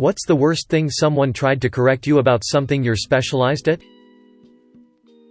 What's the worst thing someone tried to correct you about something you're specialized at?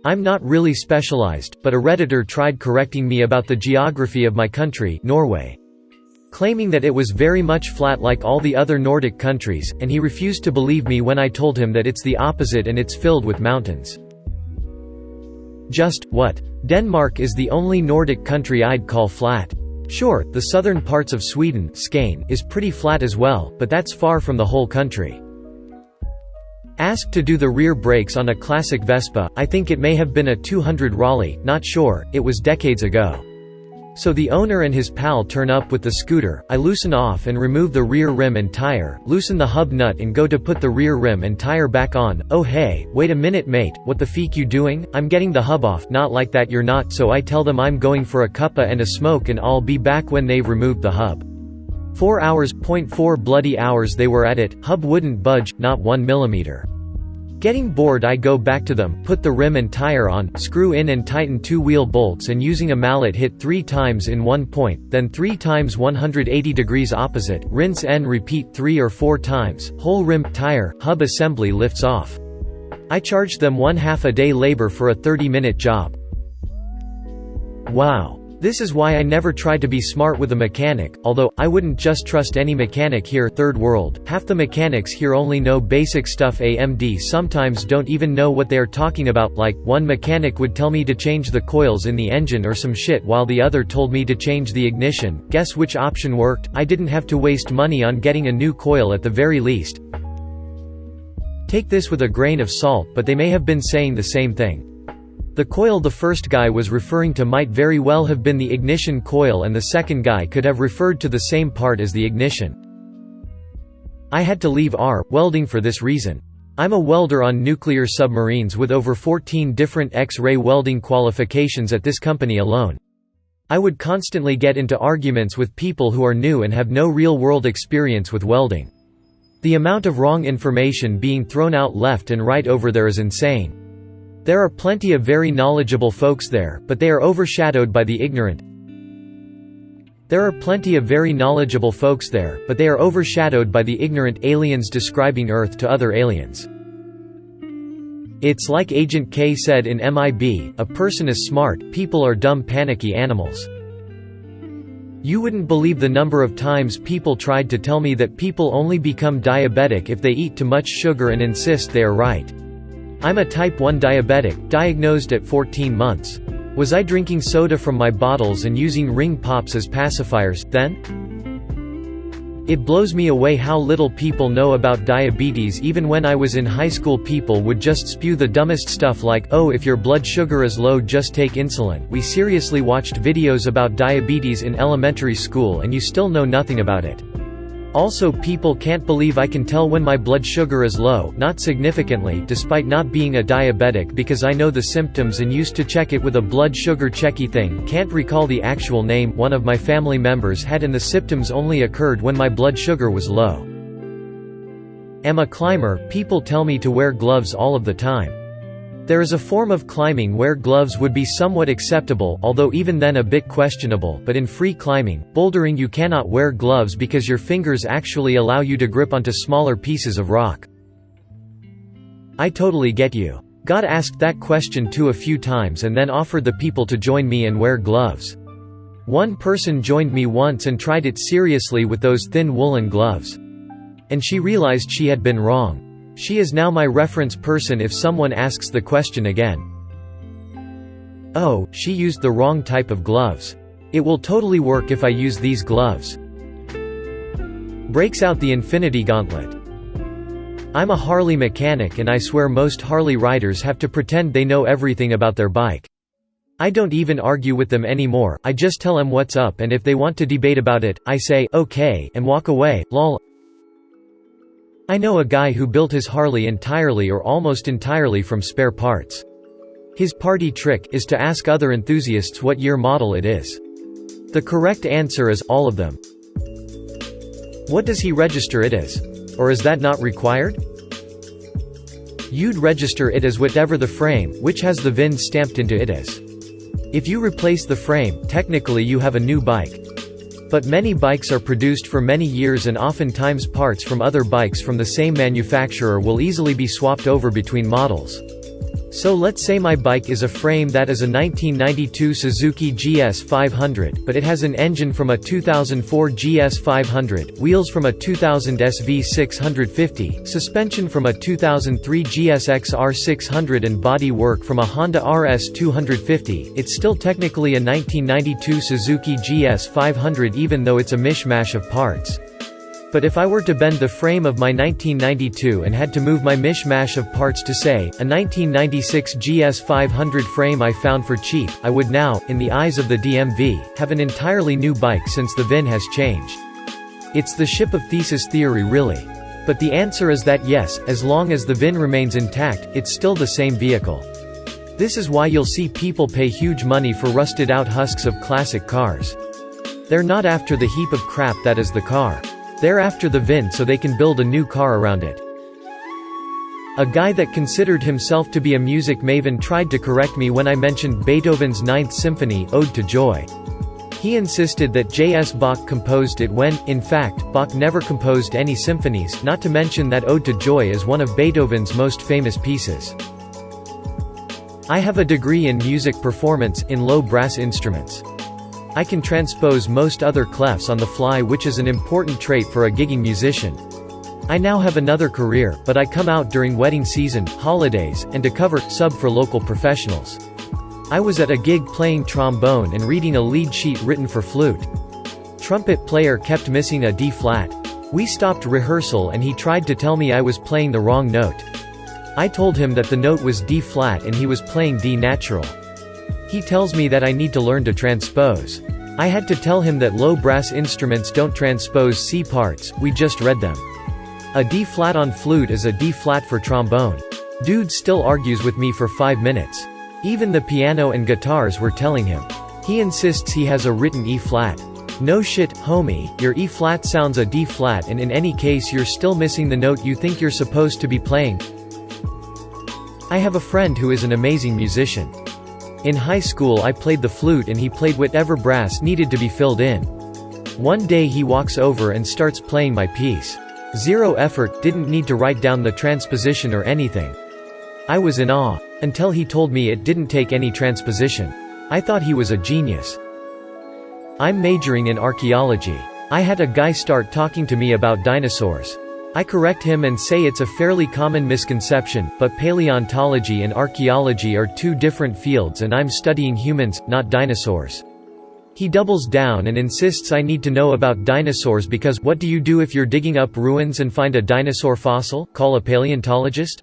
I'm not really specialized, but a Redditor tried correcting me about the geography of my country, Norway. Claiming that it was very much flat like all the other Nordic countries, and he refused to believe me when I told him that it's the opposite and it's filled with mountains. Just, what? Denmark is the only Nordic country I'd call flat. Sure, the southern parts of Sweden, Skåne, is pretty flat as well, but that's far from the whole country. Asked to do the rear brakes on a classic Vespa, I think it may have been a 200 Raleigh, not sure, it was decades ago. So the owner and his pal turn up with the scooter, I loosen off and remove the rear rim and tire, loosen the hub nut and go to put the rear rim and tire back on. Oh hey, wait a minute mate, what the feek you doing? I'm getting the hub off. Not like that you're not. So I tell them I'm going for a cuppa and a smoke and I'll be back when they've removed the hub. 4 hours, 0.4 bloody hours they were at it, hub wouldn't budge, not 1 millimeter. Getting bored I go back to them, put the rim and tire on, screw in and tighten 2 wheel bolts and using a mallet hit 3 times in 1 point, then 3 times 180 degrees opposite, rinse and repeat 3 or 4 times, whole rim, tire, hub assembly lifts off. I charged them 1/2 a day labor for a 30-minute job. Wow. This is why I never try to be smart with a mechanic, although, I wouldn't just trust any mechanic here. Third world, half the mechanics here only know basic stuff. AMD sometimes don't even know what they are talking about, like, one mechanic would tell me to change the coils in the engine or some shit while the other told me to change the ignition. Guess which option worked? I didn't have to waste money on getting a new coil at the very least. Take this with a grain of salt, but they may have been saying the same thing. The coil the first guy was referring to might very well have been the ignition coil and the second guy could have referred to the same part as the ignition. I had to leave welding for this reason. I'm a welder on nuclear submarines with over 14 different X-ray welding qualifications at this company alone. I would constantly get into arguments with people who are new and have no real-world experience with welding. The amount of wrong information being thrown out left and right over there is insane. There are plenty of very knowledgeable folks there, but they are overshadowed by the ignorant. Aliens describing Earth to other aliens. It's like Agent K said in MIB, a person is smart, people are dumb panicky animals. You wouldn't believe the number of times people tried to tell me that people only become diabetic if they eat too much sugar and insist they are right. I'm a type 1 diabetic, diagnosed at 14 months. Was I drinking soda from my bottles and using ring pops as pacifiers, then? It blows me away how little people know about diabetes. Even when I was in high school people would just spew the dumbest stuff like, oh, if your blood sugar is low just take insulin. We seriously watched videos about diabetes in elementary school and you still know nothing about it. Also, people can't believe I can tell when my blood sugar is low, not significantly, despite not being a diabetic because I know the symptoms and used to check it with a blood sugar checky thing. Can't recall the actual name one of my family members had, and the symptoms only occurred when my blood sugar was low. Am a climber, people tell me to wear gloves all of the time. There is a form of climbing where gloves would be somewhat acceptable, although even then a bit questionable, but in free climbing, bouldering you cannot wear gloves because your fingers actually allow you to grip onto smaller pieces of rock. I totally get you. Got asked that question too a few times and then offered the people to join me and wear gloves. One person joined me once and tried it seriously with those thin woolen gloves. And she realized she had been wrong. She is now my reference person if someone asks the question again. Oh, she used the wrong type of gloves. It will totally work if I use these gloves. Breaks out the infinity gauntlet. I'm a Harley mechanic and I swear most Harley riders have to pretend they know everything about their bike. I don't even argue with them anymore, I just tell them what's up and if they want to debate about it, I say, okay, and walk away, lol. I know a guy who built his Harley entirely or almost entirely from spare parts. His party trick is to ask other enthusiasts what year model it is. The correct answer is, all of them. What does he register it as? Or is that not required? You'd register it as whatever the frame, which has the VIN stamped into it is. If you replace the frame, technically you have a new bike. But many bikes are produced for many years and oftentimes parts from other bikes from the same manufacturer will easily be swapped over between models. So let's say my bike is a frame that is a 1992 Suzuki GS 500, but it has an engine from a 2004 GS 500, wheels from a 2000 SV 650, suspension from a 2003 GSX R 600 and body work from a Honda RS 250. It's still technically a 1992 Suzuki GS 500 even though it's a mishmash of parts. But if I were to bend the frame of my 1992 and had to move my mishmash of parts to say, a 1996 GS 500 frame I found for cheap, I would now, in the eyes of the DMV, have an entirely new bike since the VIN has changed. It's the ship of thesis theory really. But the answer is that yes, as long as the VIN remains intact, it's still the same vehicle. This is why you'll see people pay huge money for rusted out husks of classic cars. They're not after the heap of crap that is the car. They're after the VIN so they can build a new car around it. A guy that considered himself to be a music maven tried to correct me when I mentioned Beethoven's Ninth Symphony, Ode to Joy. He insisted that J.S. Bach composed it when, in fact, Bach never composed any symphonies, not to mention that Ode to Joy is one of Beethoven's most famous pieces. I have a degree in music performance, in low brass instruments. I can transpose most other clefs on the fly, which is an important trait for a gigging musician. I now have another career, but I come out during wedding season, holidays, and to cover, sub for local professionals. I was at a gig playing trombone and reading a lead sheet written for flute. Trumpet player kept missing a D flat. We stopped rehearsal and he tried to tell me I was playing the wrong note. I told him that the note was D flat and he was playing D natural. He tells me that I need to learn to transpose. I had to tell him that low brass instruments don't transpose C parts, we just read them. A D flat on flute is a D flat for trombone. Dude still argues with me for 5 minutes. Even the piano and guitars were telling him. He insists he has a written E flat. No shit, homie, your E flat sounds a D flat and in any case you're still missing the note you think you're supposed to be playing. I have a friend who is an amazing musician. In high school I played the flute and he played whatever brass needed to be filled in. One day he walks over and starts playing my piece. Zero effort, didn't need to write down the transposition or anything. I was in awe. Until he told me it didn't take any transposition. I thought he was a genius. I'm majoring in archaeology. I had a guy start talking to me about dinosaurs. I correct him and say it's a fairly common misconception, but paleontology and archaeology are two different fields and I'm studying humans, not dinosaurs. He doubles down and insists I need to know about dinosaurs because what do you do if you're digging up ruins and find a dinosaur fossil? Call a paleontologist?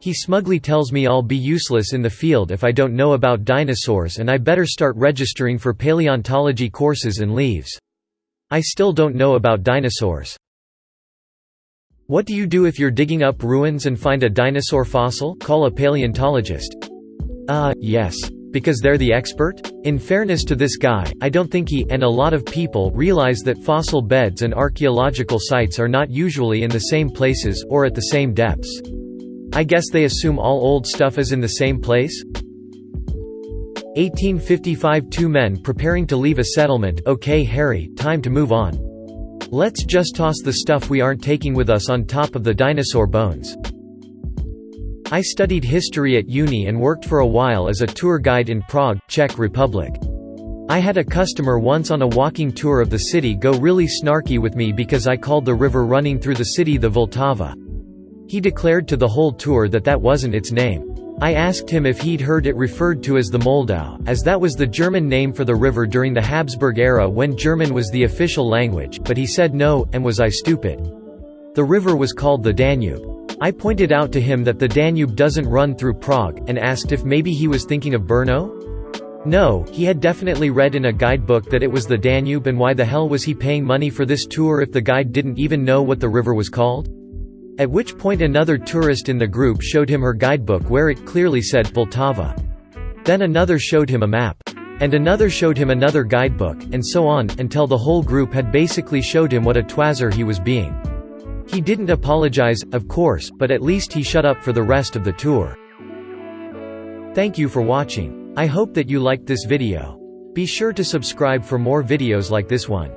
He smugly tells me I'll be useless in the field if I don't know about dinosaurs and I better start registering for paleontology courses and leaves. I still don't know about dinosaurs. What do you do if you're digging up ruins and find a dinosaur fossil? Call a paleontologist. Yes. Because they're the expert? In fairness to this guy, I don't think he, and a lot of people, realize that fossil beds and archaeological sites are not usually in the same places, or at the same depths. I guess they assume all old stuff is in the same place? 1855 Two men preparing to leave a settlement. Okay Harry, time to move on. Let's just toss the stuff we aren't taking with us on top of the dinosaur bones. I studied history at uni and worked for a while as a tour guide in Prague, Czech Republic. I had a customer once on a walking tour of the city go really snarky with me because I called the river running through the city the Vltava. He declared to the whole tour that that wasn't its name. I asked him if he'd heard it referred to as the Moldau, as that was the German name for the river during the Habsburg era when German was the official language, but he said no, and was I stupid? The river was called the Danube. I pointed out to him that the Danube doesn't run through Prague, and asked if maybe he was thinking of Brno? No, he had definitely read in a guidebook that it was the Danube, and why the hell was he paying money for this tour if the guide didn't even know what the river was called? At which point another tourist in the group showed him her guidebook where it clearly said Vltava. Then another showed him a map. And another showed him another guidebook, and so on, until the whole group had basically showed him what a twazzer he was being. He didn't apologize, of course, but at least he shut up for the rest of the tour. Thank you for watching. I hope that you liked this video. Be sure to subscribe for more videos like this one.